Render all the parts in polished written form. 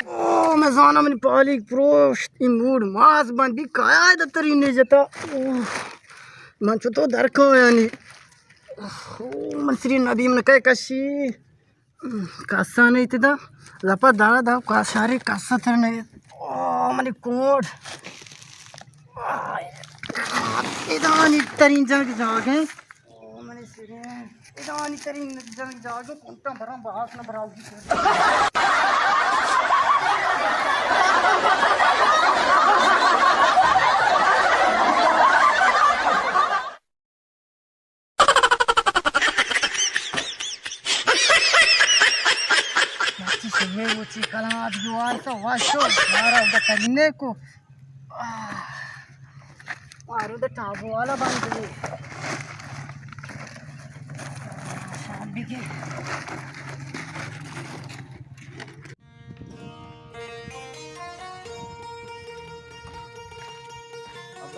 Oh, mas ana mani palik prost imud mas bandi kaya da tarine jata. Man chuto darko yani. Oh, man sri nadi man kay kashi. Kasa nahi tida. Lapa dana da kasari kasa tarne. Oh, mani kod. Idani tarin jang jage. Oh, mani sri. Idani tarin jang jage. Kunta baram bahas na baraugi. Muci kalang jual sa washo mara udah karine ko maru udah tabu wala bandi शादी के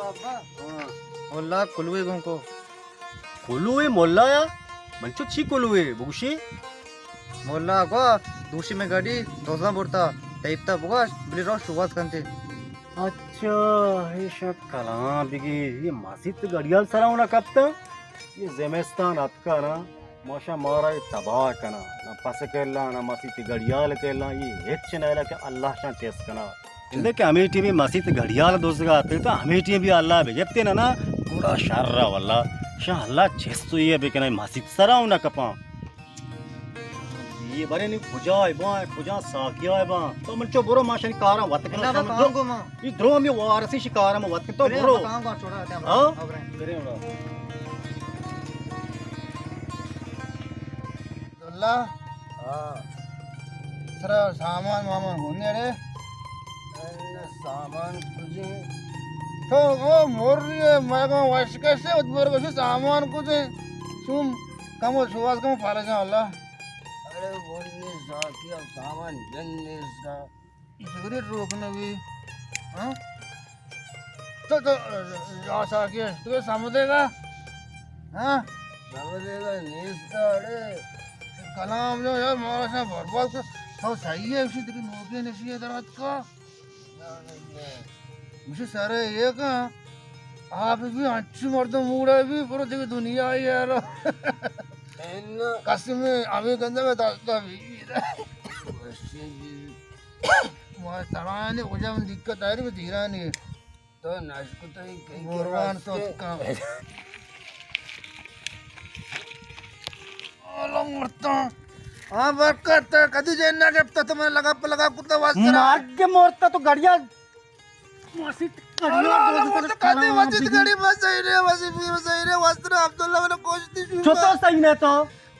अब्बा मोल्ला कुलुए गंको 콜로에 몰라야? 만초 치 콜로에 보고시? मोल्ला को दूसरी में गाड़ी दोसा बोलता टाइपता बुगा बिली रोश शुरुआत करते अच्छा ये सब कला बिगी ये मस्जिद गड़ियाल सराउना कब तक ये ज़ेमेस्तान अतका ना माशा मारा ये तबाह कना ना पास केला ना मस्जिद गड़ियाल केला ये एक चनाला के अल्लाह शान टेस्ट कना इंदे के अमेठी में मस्जिद गड़ियाल दोस्त का आते तो अमेठी भी अल्लाह भेजते ना ना पूरा शार्रा वाला शाह अल्लाह चेस्ट तो ये भी कहना मस्जिद सराउना कपा ये बारे नहीं पूजा है साकिया है तो मन चो बुरो माशा कारा वत के ना ये द्रो में वारसी शिकारा में वत के तो बुरो काम का छोड़ा है हां करे हमरा दुल्ला हां सरा सामान मामान होने रे सामान तुझे तो वो मोर ये मैं को वाश कैसे उधर को सामान कुछ सुम कम सुवास कम फाला जा अल्लाह अरे बोलने साकिया सामान जन्ने सा सिगरेट रोकने भी हाँ तो जा साकिया तू समझेगा हाँ समझेगा निस्ता अरे कलाम जो यार मारा सा बर्बाद कर तो सही है उसी तेरी नौकरी नशी है दरात का मुझे सारे ये का आप भी अच्छी मर्द मूड़ा भी पूरा देखो दुनिया ही यार कसम अभी गंदा में दास्ता भी वहाँ तराया नहीं उजा में दिक्कत आ रही है धीरा नहीं तो नाश्को तो ही कहीं गुरबान तो काम ओलो मरता हाँ बरकत कदी जेना के तो तुम्हें लगा कुत्ता वास्ता मार के मोरता तो गाड़िया मस्जिद कदी मस्जिद गाड़ी बस सही रे वास्ता अब्दुल्ला मैंने कोशिश दी छोटा सही ने तो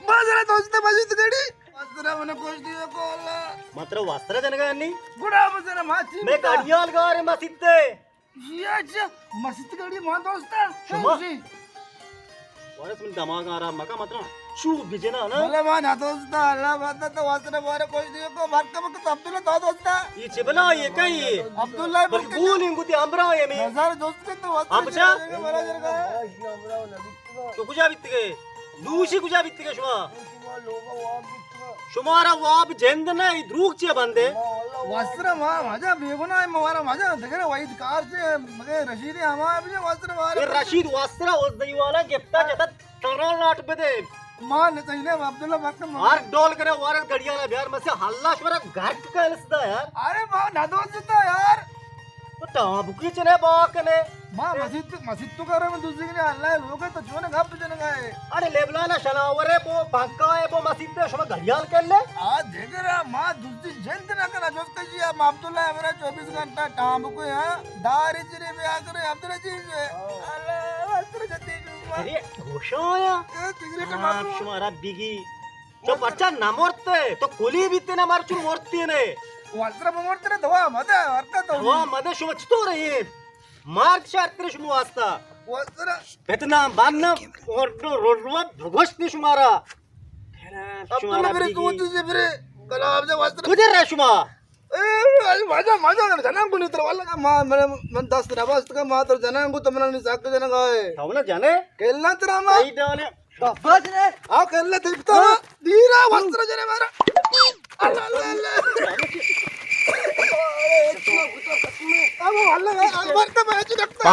बाजरा दोस्त मस्जिद गाड़ी वास्ता मैंने कोशिश दी को अल्लाह मात्र वास्ता जनगा यानी गुड़ा बजरा माची मैं गाड़ियां लगा रे मस्जिद से ये अच्छा मस्जिद गाड़ी मां दोस्ता शुमा वारस में दिमाग आ रहा मका मात्र शू बिजना ना बोले मां ना दोस्ता अल्लाह बात तो वास्ता मारे कोशिश दी को मार के अब्दुल्ला तो दोस्ता ये चिबला ये कई अब्दुल्ला बूलिंग गुती अमरा ये में हजार दोस्त के तो वास्ता हमचा बड़ा जरगा तो कुजा बित्तिगे दूशी कुजा बित्तिगे शुमारा वाब जेंद ना द्रूक चे बंदे वस्त्र मा माझा बेगुना आहे मारा माझा देखरे वाईट कार चे मगे रशीद हमा भी वस्त्र मारे ये रशीद वस्त्र ओस दई वाला गिफ्ता जता तरा लाट पे दे मान चाहिए अब्दुल्ला वक्त हार डोल करे वारस गड़िया ना बिहार में से हल्ला शवरा घाट का लसदा यार अरे मां ना दोस्ता यार तो टाबुकी चने बाकने मां मस्जिद तो करे में दूसरी ने अल्लाह लोग तो जोने गप जने गए अरे लेबलाना शनावरे बो पंका है बो मस्जिद पे शमा घड़ियाल कर ले आ देख रहा मां दूसरी जंत ना करा जो कही आप अब्दुल्ला मेरा 24 घंटा टाम को है दारी चिरे में आकर अब्दुल्ला जी अल्लाह वस्त्र जती अरे होशाया आप शुमारा बिगी जो बच्चा ना मोरते तो कुली बीते ना मार चुन मोरती ने वस्त्र मोरते दवा मदे हरकत दवा मदे शुमा चितो रही मार्च शात्र शुमा वास्ता वस्त्र इतना बांधना और रोडवा भगोस्ती शुमारा अब्दुल्ला मेरे तू तुझे फिर कलाब से वस्त्र तुझे रे शुमा माझा जनांगू नहीं वाला का मां मेरे मन 10 दिन वास्ते का मां तो जनांगू तो मना नहीं साक जना गाए थावना जाने केलना तेरा मां सही डाले बस रे आओ कर ले दिखता धीरा वस्त्र जने मारा अल्लाह अल्लाह अब अल्लाह मरता मैच लगता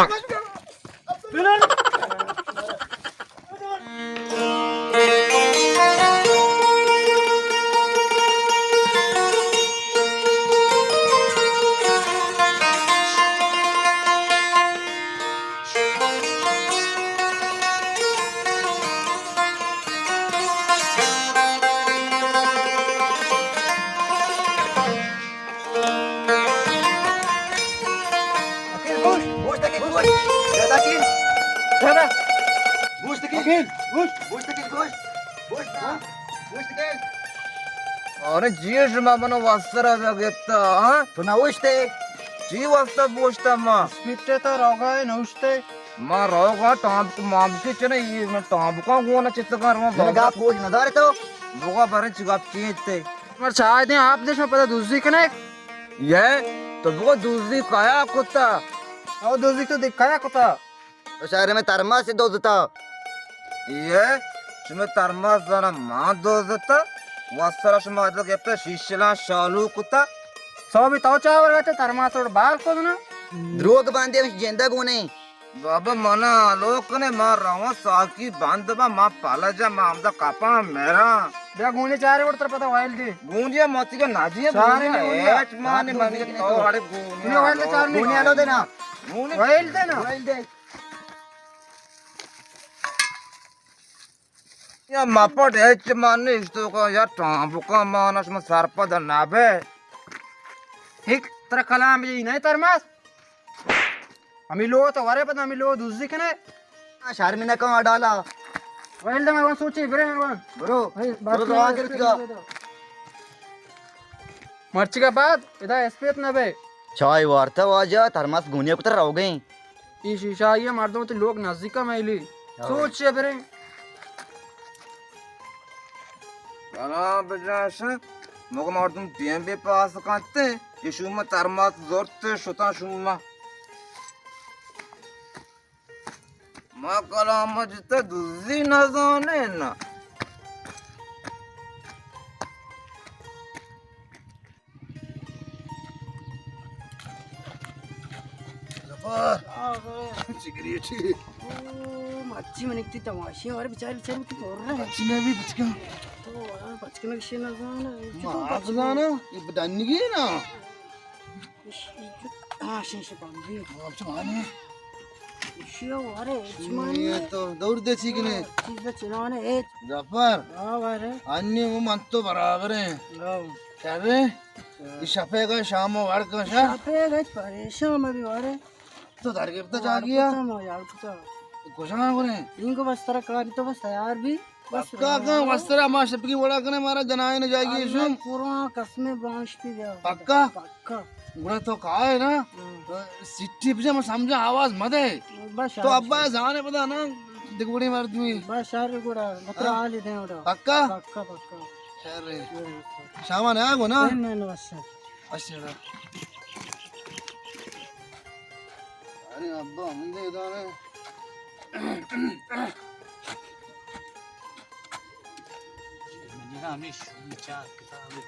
अरे जीएस मामनो वस्त्र जगेता हां तो नवस्ते जी वस्त्र बोस्ता मा स्पिटे तो रोगाय नवस्ते मा रोगा टांब माम के चने ये मैं टांब का होना चित्तकार मा बगा बोझ न दारे तो बोगा बारे चिगाप चीते पर शायद आप देश में पता दूसरी कने ये तो वो दूसरी काया कुत्ता और दूसरी तो दिखाया कुत्ता तो शहर में तरमा से दो देता ये तुम्हें तरमा जना मां दो देता वस्त्र समाज के पे शिशला शालू कुत्ता सो भी तो चावर गते तरमासोड बाल को ना द्रोग बांधे जेंदा गुने बाबा मना लोक ने मार रहा साकी बांधबा मा पाला जा मा आमदा कापा मेरा बे गुने चारे उड़तर पता वाइल दे गुनिया मती के नाजिया सारे एच माने माने के तो वाले गुने वाइल दे चार गुने आलो देना गुने वाइल दे ना वाइल दे या मापट एच माने इस्तो का या टांबुका मानस में सरपद नाबे हिक तर कलाम जी नहीं तरमास हमी लो तो वरे पता हमी लो दूसरी कने शर्मिना का डाला वाइल दे मैं सोचे ब्रे ब्रो तो आगे का मर्ची का बाद इधर एसपीएफ ना बे चाय वार्ता वाजा थर्मास गुनिया को तर रह गए ये शीशा ये मार दो तो लोग नजदीक का मैली सोच ब्रे अना बजास मग मार तुम टीएम पे पास काते ये शुमा थर्मास जोरते शुता शुमा मा कलाम जिते दूसरी न जाने ना सिगरेट मच्छी में निकती तमाशे और बेचारे बेचारे तो तोड़ रहे हैं अच्छी में भी बच गया तो बच के नक्शे न जाना माफ जाना ये बताने की ना हाँ शेष बांधी आप चमाने शियो अरे ये तो दौड़ दे छी कि नहीं चीज चिनाने ए जफर हां अरे अन्य वो मन तो बराबर है क्या बे इस शफे का शाम वार का शा पे गए परेशान में भी अरे तो धर के तो जा गया यार तो कुछ ना करे इनको बस तरह कारी तो बस तैयार भी बस का वस्त्र मा सबकी बड़ा कने मारा जनाए न जाएगी सुन पूरा कसमे बांश भी गया पक्का पक्का गुड़ा तो कहा है ना सिट्टी पे मैं समझा आवाज मत है बस तो अब्बा जाने पता ना दिगुड़ी मार दूं बस यार गुड़ा मतलब आ ले दे उड़ा पक्का पक्का पक्का खैर सामान है गो ना मैंने बस अच्छा अरे अब्बा हम दे दाने आम्ही विचार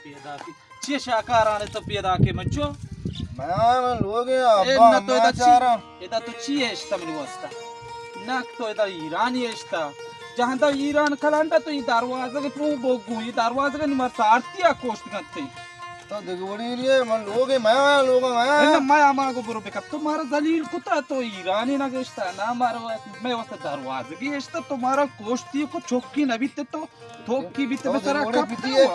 पेदा की चे शाकाराने तो पेदा के मच्चो मैं लोग अब्बा तो मैं चारा एदा तो ची एस्ता मिली वस्ता नाक तो एदा ईरानी एस्ता जहां दा ईरान खलांटा तो ई दरवाजा के पू बोगु ई दरवाजा के निमर सारती कोस्ट करते तो दिगुड़ी लिए मन लोग मैं मैं आमा को बरो बेका तुम्हारा दलील कुता तो ईरानी ना गेस्ता ना मारो मैं वस्ता दरवाजा की एस्ता तुम्हारा कोस्ती को चौकी न बीते तो थोकी बीते बेचारा पितिए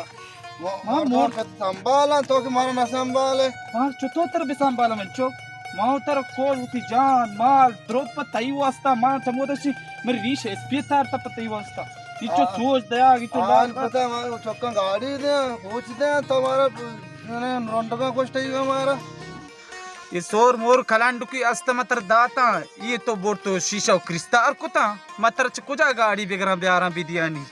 मां मोर पे संभाला तो कि मारा ना संभाले मां चुतो तर भी संभाला मन चो मां तर को उती जान माल द्रोप तई वास्ता मां चमोदशी मेरी रीश एसपीतार त पतई वास्ता इचो सोच दया की तो लाल पता मां चक्का गाड़ी दे पूछ दे तो हमारा ने रोंडका कोष्ट ही हमारा ये सोर मोर खलांडु की अस्त मतर दाता ये तो बोर तो शीशा क्रिस्तार कुता मतर कुजा गाड़ी बेगरा ब्यारा बिदियानी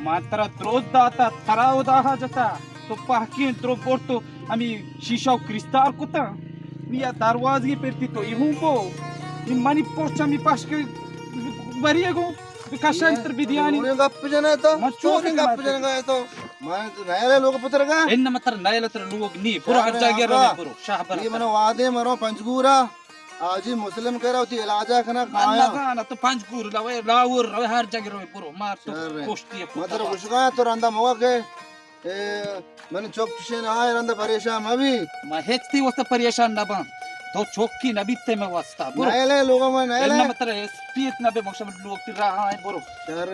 मात्र द्रोज दाता तराव दाहा जता तो पाकी द्रो बोर तो आम्ही शीशा क्रिस्तार कुता मी या दरवाजे पेरती तो इहूं बो इन मनी पोस्ट मी पास के बरिये गो Kashantar bidiani. Udah gap jana itu. Macam Udah gap apa? jana itu. Mana itu naya logo putar ka? Inna matar naya latar luog ni. Puro harja gero ni puro. Shahbar. ये मनो वादे मरो पंचगूरा आज ही मुस्लिम कह रहा होती इलाजा खाना Allah खाया kana to panjgur lawe lawur lawe harja gero ni puro. Mar to Sure. koshti. मतलब उसका तो रंदा मौका के मैंने चौक से ना आए रंदा परेशान अभी Ma hechti wasta pariyashan na ba. To chokki na bitte me wasta. Puro. नए ले लोगों में नए ले Inna matar spiet na be moksha luog ti raha puro.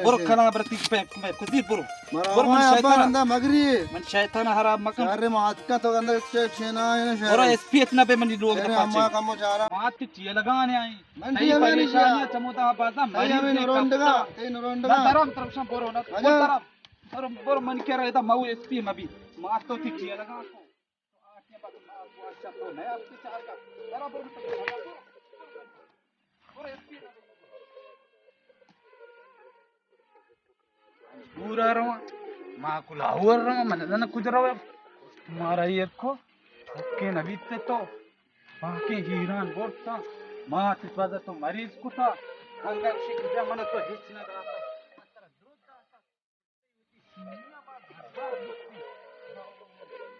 Puro kana berarti pek me kudir puro. मरो Puro man मैं अपना shaytan. रंदा मगरी Man shaytan haram makam. शहर में आज का तो अंदर छेना है ना Puro शहर spiet na be man luog तेरे na अम्मा pache. का मुझारा बात की चीज लगाने आई मन सही चीज़ लगाने परेशानी क्या? चमोता बाजा तई अभी नरोंडगा तई नरोंडगा तरफ तरफ से बोरो ना आजा। तरफ और बोरो मन कह रहा था माऊ एसपी में भी मार तो थी चीज लगा को आके बात मार वो अच्छा तो नया आपके चार का बराबर में तो लगा बोरो एसपी पूरा रहा मां को लाहौर रहा मन ना कुछ रहा तुम्हारा ये को ठोके न बीते तो बाकी हीरान बोलता मां तिस बाजा तो मरीज को था गंगा शिक जा मन तो हिच न रहा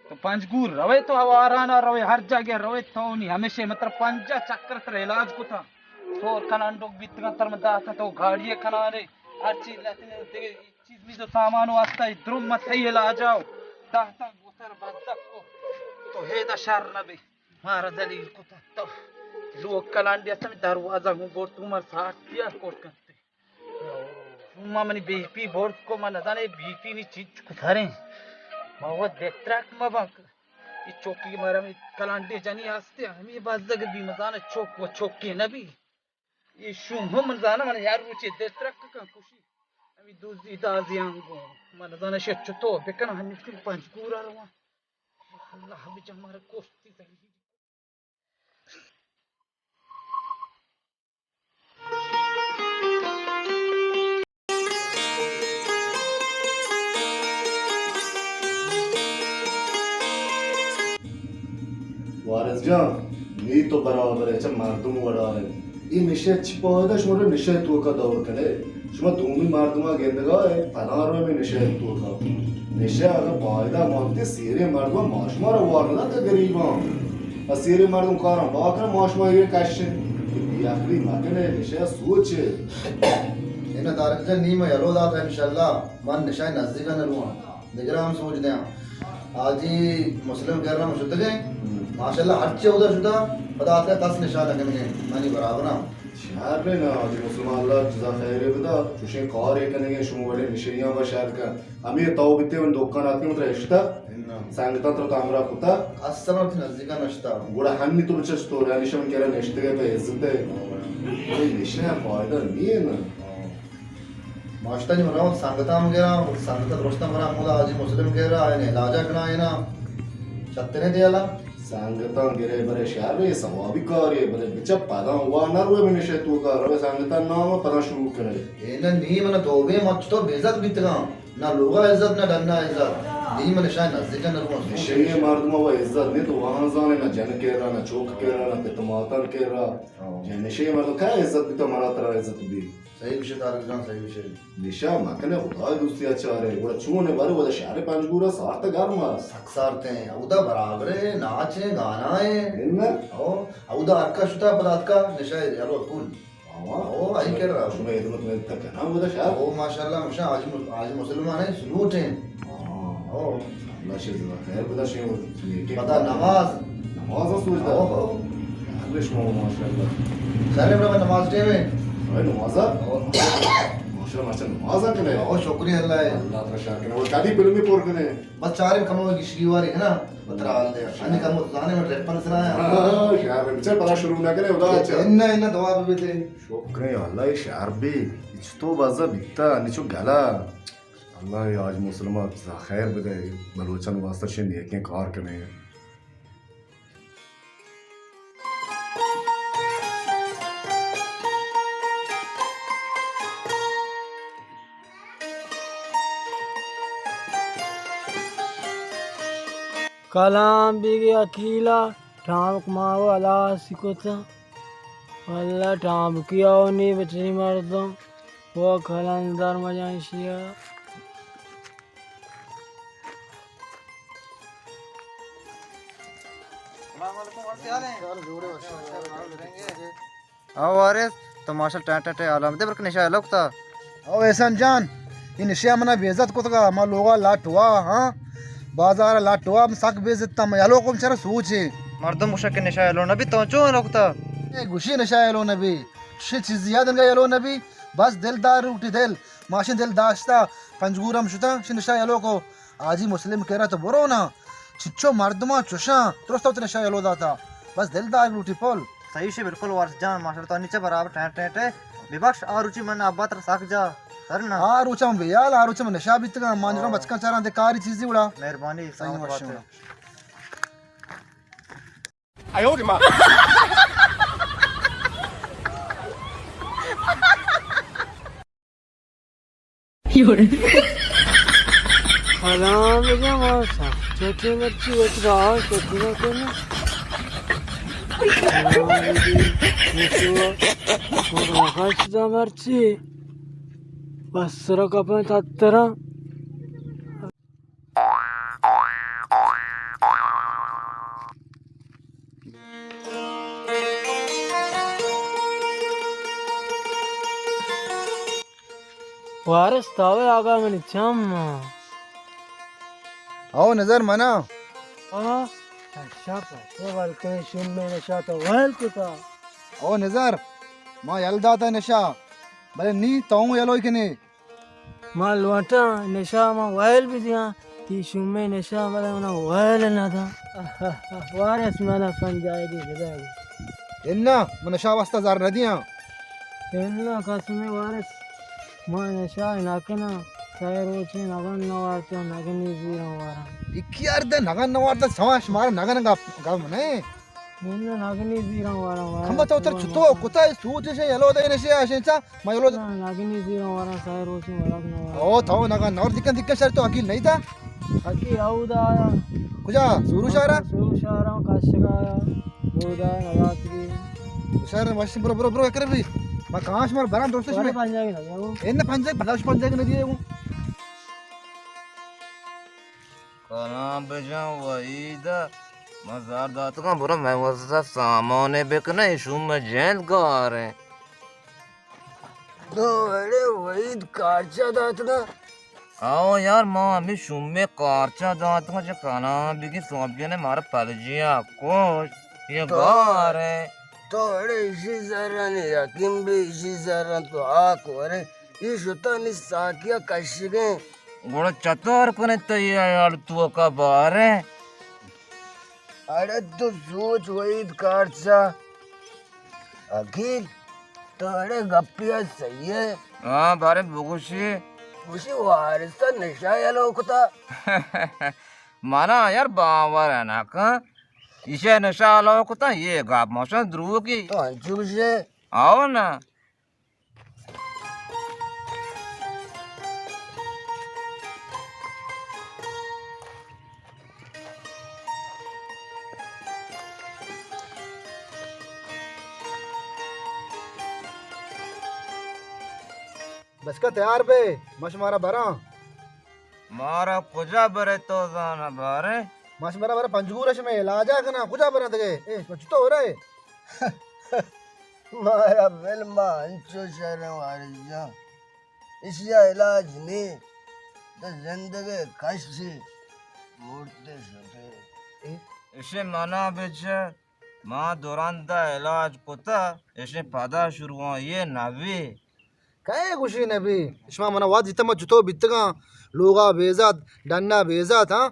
तो पंचगूर रवे तो आवाराना रवे हर जगह रवे तो नहीं हमेशा मतलब पंजा चक्कर तर इलाज को था सोर खनांडोक बितगा तर में दाता तो गाड़ियां खनारे हर चीज लेते ने देखे चीज में जो सामान वास्ता है द्रुम मत है इलाज आओ दाता उतर बदक को तो हे दा शर नबी मारा दलील को था तो लोग कलांडिया से दरवाजा हूं बोर्ड तुम्हारे साथ दिया कोट करते तुम मनी बीपी बोर्ड को मन जाने बीपी नी चीज को धरे मावा देत्रक मबक ये चौकी मारा में कलांडे जानी आस्ते हम ये बात जग भी मजाना चौक वो चौकी नबी ये शुम हम जाना मन यार रुचि देत्रक का खुशी अभी दूसरी दाजियांगो मन जाना शे चतो बेकन हम फिर पंचगूरा रवा अल्लाह भी हमारा कोस्ती तली वारस जान नी तो बराबर है मर्दम वड़ा है ये निश्चय छिपादा शुमार निश्चय तो का दौर करे शुमा धूमी मर्दमा गेंदगा है पनारो में निश्चय तो का निश्चय अगर पायदा मानते सीरे मर्दमा माशमारा वारना तो गरीबा सीरे मर्दम कारा बाकरा माशमा ये कैश आखिरी मकने निश्चय सोच इन तारक जन नी में यलो दाता इंशाल्लाह मन निशाय नजदीक न रुआ दिगरा हम सोच दे आज ही मुस्लिम कह रहा मुशत गए माशाल्लाह हज उधर शुदा पता आता है 10 निशान लगने मानी बराबर ना शहर में ना आज मुसलमान अल्लाह जज़ा खैर बदा चुशे कार एक कनेंगे शुम वाले निशरियां बा शहर का हम ये ताऊ बिते उन दुकान आती मतलब इश्ता सांगता तो तामरा कुता अस्सलाम थी नजदीक नश्ता गुड़ा हन्नी तो बच्चा स्टोर है निशम कह रहा नेश्ते के पे इज्जत है ये निशा फायदा नहीं है ना माश्ता जी मराव सांगता हम कह रहा सांगता रोस्ता मरा मुला आज मुस्लिम कह रहा है ने लाजा कना है ना छत्तने दियाला सांगता गिरे बरे शहर में सवाबी कार है बरे बच्चा पता हुआ ना रोए में निशा तू का रोए सांगता नाम पता शुरू करे ये ना नी मन तोबे मत तो बेइज्जत बितगा ना लोगा इज्जत ना डरना इज्जत नी मन शायद नजदीक न रुआ निशरिया मर्दमा वो इज्जत नहीं तो वहां जाने ना जन कह रहा ना चौक कह रहा ना पितमातन कह रहा जे निशरिया मर्द क्या इज्जत भी तो मरा तरह इज्जत भी सही विषय तारक जान सही विषय निशा मकने खुदा दोस्ती अच्छा रहे वो चूने बारे वो शहर पंचगूरा साथ घर मार सक्सारते हैं उदा बराबर है नाच है गाना है इनमें ओ उदा अक्का शुता पदात का निशा यारो कूल ओ आई कर रहा शुमे इधर में तक ना वो शहर ओ माशाल्लाह मुशा आज मुसलमान है सुलूट हैं ओ अल्लाह शेज़ खैर बदा शे पता नमाज सोचता ओ अल्लाह शुमा माशाल्लाह सारे बड़ा नमाज टे में अरे नमाज़ा माशाल्लाह नमाज़ा कने ओ शुक्रिया अल्लाह है अल्लाह तेरा शाकिर वो कादी फिल्म में पोर कने बस चार कमों की श्रीवारी है ना बतरा हाल दे अन्य कमों जाने में रेपन सरा है शहर में चल पता शुरू ना करे उदा अच्छा इन दवा भी थे शुक्र अल्लाह शहर भी इस्तो बाजा बिकता निचो गला अल्लाह आज मुसलमान खैर बदे बलोचन वास्ते शे नेके कार कने कलाम बिगे अकीला ठाम माओ अला सिकोता अल्लाह ठाम किया नहीं बचनी मर्दों वो खलांदार मजाशिया आओ वारिस तो माशा टाटे आलम दे बरक निशा लोकता आओ एहसान जान ये निशा मना बेइज्जत को तका मा लोगा लाटवा हां बाजार लाटवा हम सक बेइज्जत ता यालो को चरा सोचे मर्दम मुशक के निशा यालो नबी तो चो लोकता ए गुशी निशा यालो नबी शि चीज याद न यालो नबी बस दिलदार उठी दिल माशिन दिल दाश्ता पंजगुरम शुता शि निशा यालो को आजी मुस्लिम केरा तो बरो ना चिच्चो मर्दमा चुशा तुरस्ता तो निशा यालो दाता बस दिलदार उठी पोल सही से बिल्कुल वारस जान मास्टर तो नीचे बराबर टे विपक्ष आरुचि मन अब्बा तर साख जा करना आरुचम बेयाल आरुचम नशा बितगा मांजरा बचका चारा दे कारी चीज उड़ा मेहरबानी सही बात है खलाम जमा सा चटनी मच्छी बच रहा चटनी करना Kaçta merçi bastıra kapını tattıra वारस तावे आगा मैंने चम्मा आओ नजर मना अच्छा पासे वालके शुम में नशा तो वाल कुता आओ नजर मां यलदाता नशा भले नी ताऊ यलो इकने माल वाटा नशा मा वायल भी दिया ती शुम में नशा वाला मना वायल ना था वारस मना फन जाएगी जगह इन्ना मन नशा वास्ता जार नदियां इन्ना कसमे वारस मा नशा नाकना सायर रोचे नगन नवारता नगनी जीरो वारा इक्यार दे नगन नवारता समाश मार नगन गा मने इन्ना नगनी जीरो वारा खंबा तो उतर छुतो कुता सूच से यलो दे नशे आशेचा मा यलो नगनी जीरो वारा सायर रोचे वाला नवारा ओ थाओ नगन और दिक्कत शर तो अकील नहीं था अकी आउदा कुजा सुरु शारा काशिका बोदा नवात्री शार मशीन बरो बरो करे भी मा काश मार बरा दोस्त में पंजाबी ना वो एन्न पंजाब भलाश पंजाब नदी है वो कलाम बेजा वहीदा मजार दात का बुरा मैं वसा सामाने बेकना इशू में जेल गार है तो अरे वहीद कारचा दात ना आओ यार माँ अभी शुमे कारचा दात का जो कलाम बिकी सोंपिया ने मारा पलजिया कोश ये गार है तो अरे इसी जरा ने यकीन भी इसी जरा तो आको अरे ये शुता नि साकिया कशिगे गुड़ा चतुर कने तैयार तू का बार है अरे तो सोच वहीद कारचा अखिल तो अरे गप्पिया सही है हाँ बारे बुगुशी उसी वारिस नशा यालो कुता माना यार बावर है ना का इसे नशा लो कुता ये गाप मौसम ध्रुव की तो अंशु से आओ ना बस का तैयार बे मश मारा भरा मारा कुजा बरे तो जाना बारे मश मारा भरा पंजगुरश में इलाजा कना कुजा बना दगे ए कुछ तो हो रहा है मारा बिल अंचो शरण वारिजा इसका इलाज नहीं तो जिंदगी कष्ट मूर्ते सोते इसे मना बेचे माँ दुरानदा इलाज कुता इसे पदा शुरू हुआ ये नवी काय खुशी नबी इस्मा मना वाद जितना जुतो बितगा लोगा बेजात डन्ना बेजात हाँ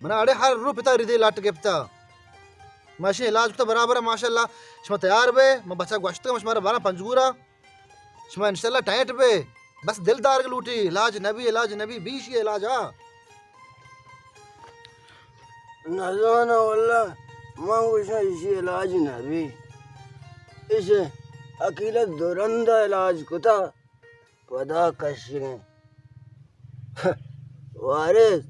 मना अड़े हर रूप पिता रिधे लाट गेप्ता माशे इलाज तो बराबर है माशाल्लाह इस्मा तैयार बे मैं बच्चा गोश्त का मशमारा बारा पंजगुरा इस्मा इंशाल्लाह टाइट बे बस दिलदार के लूटी इलाज नबी बीश ये इलाज हाँ नजाना वल्ला मांगो इसे इलाज नबी इसे अकेला दुरंदा इलाज कुता पदा कशिगे वारिस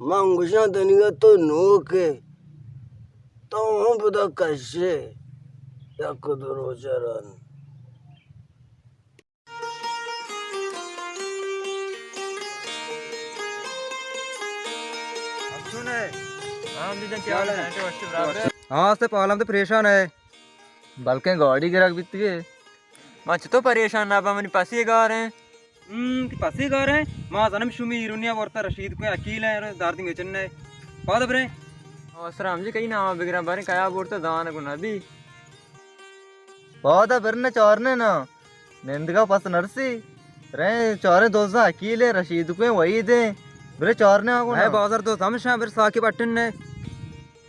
मांगुशा दनिया तो नोके तो हम पदा कशे या कुदरो चरण सुने हम भी क्या है हाँ से पालम तो परेशान है बल्कि गाड़ी गिरक बीत गए मच तो परेशान ना बा मनी पासी गा रहे हैं कि पासी गा रहे हैं मां जन्म शुमी इरुनिया वर्ता रशीद को अकील है दार्दिंग चन्ने पाद बरे असराम जी कहीं नाम बिगरा बारे काया बोलता दान गुना भी पादा बरने चौरने ना निंदगा पस नरसी रे चौरे दोस्त अकील है रशीद को वही दे बरे चौरने आगो है बाजार तो समझा फिर साकी बटन ने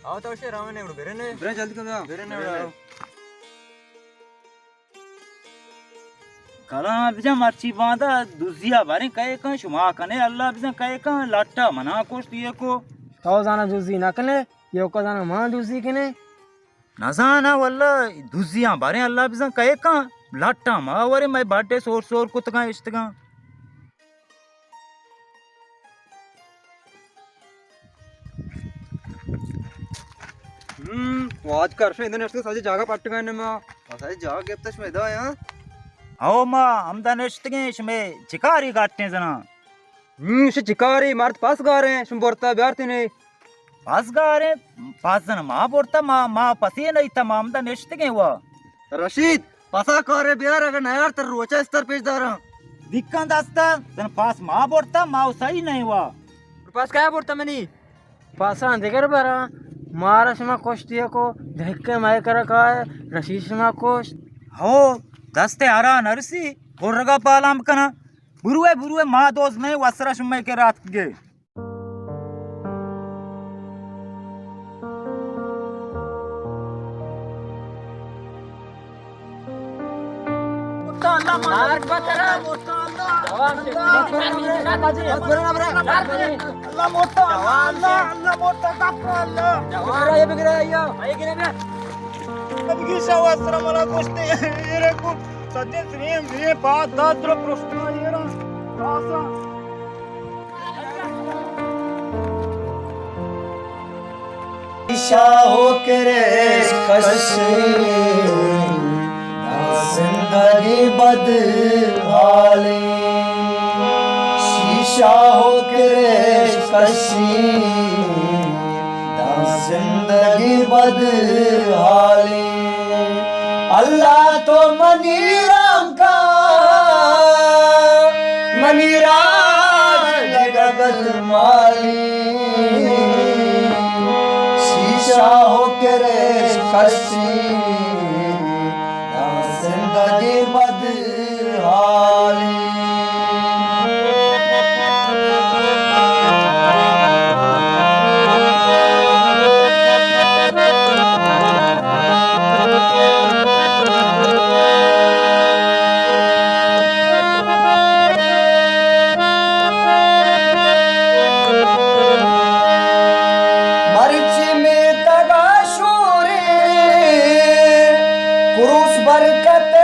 आओ तो शे राम ने बरे ने बरे जल्दी कर बरे ने कला बिजा मर्ची बांधा दुजिया बारे कहे का शुमा कने अल्लाह बिजा कहे का लाटा मना कोश दिए को तो जाना दूसरी ना कने यो को जाना मां दूसरी कने नजाना वल्ला दुजिया बारे अल्लाह बिजा कहे का लाटा मावरे मैं बाटे सोर सोर कुतगा इश्तगा तो आज कर से इधर नेक्स्ट साजी जागा पट्ट गए ने मैं साजी जागा गेप तक में दा यहां आओ मां हमदा नेश्तगे इसमें चिकारी काटने जना से चिकारी मारत पास गा रहे हैं सुंबरता ब्यारती ने पास गा रहे पास जना मां बोरता मां पसी नहीं था मां हमदा नेश्तगे हुआ रशीद पसा करे बियार अगर नयार तर रोचा स्तर पेश दारा दिक्कत दास्ता तन पास मां बोरता मां सही नहीं हुआ पास क्या बोलता मैंने पासा देकर बरा मारा शमा कोश दिया को देख के माय कर का रशीद शमा कोश हो दस्ते आरा नरसी होरगा पालाम कना बुरुए मां दोस्त नहीं वसरा शुमे के रात गे जिंदगी बदहाली शीशा हो के कशी जिंदगी बदहाली अल्लाह तो मनीराम का मनीराम जगत माली शीशा हो के कशी जिंदगी बदहाली मर्ची में तगाशूरी कुरूस बरकत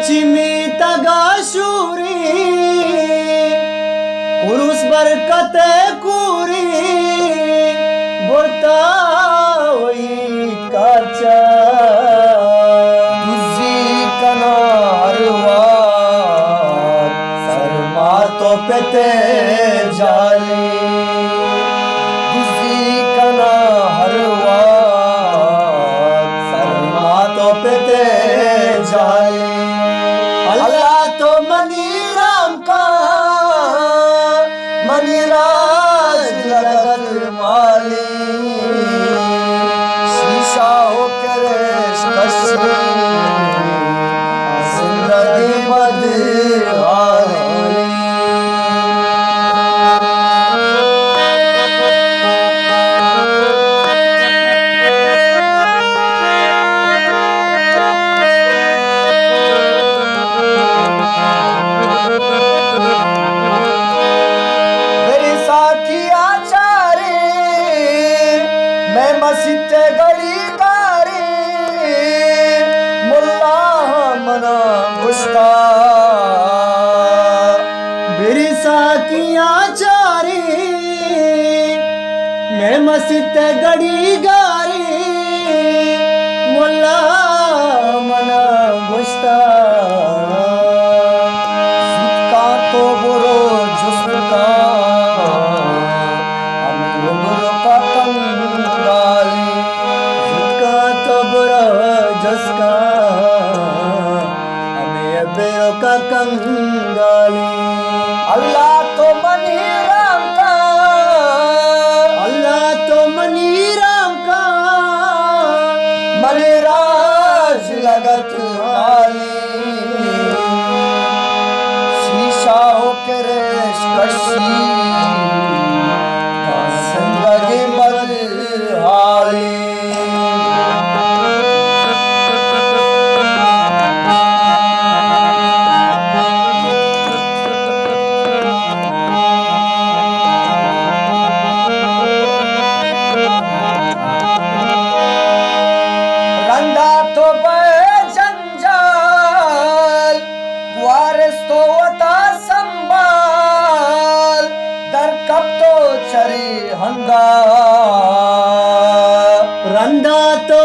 मर्ची में तगाशूरी कुरुस बरकत कुरी बोलता वही काचा तुझी कनारवा शर्मा तो पेते जाली तुझी कना हरवा शर्मा का कंगाली। अल्लाह तो मनी राम का, अल्लाह तो मनी राम का, मनी राज लगत आली। शीशा होके रेश कशी जिंदगी बदहाली। रंदा तो जंजाल, वारिस तो वता संभाल, दर कब तो चरी हंगा। रंदा तो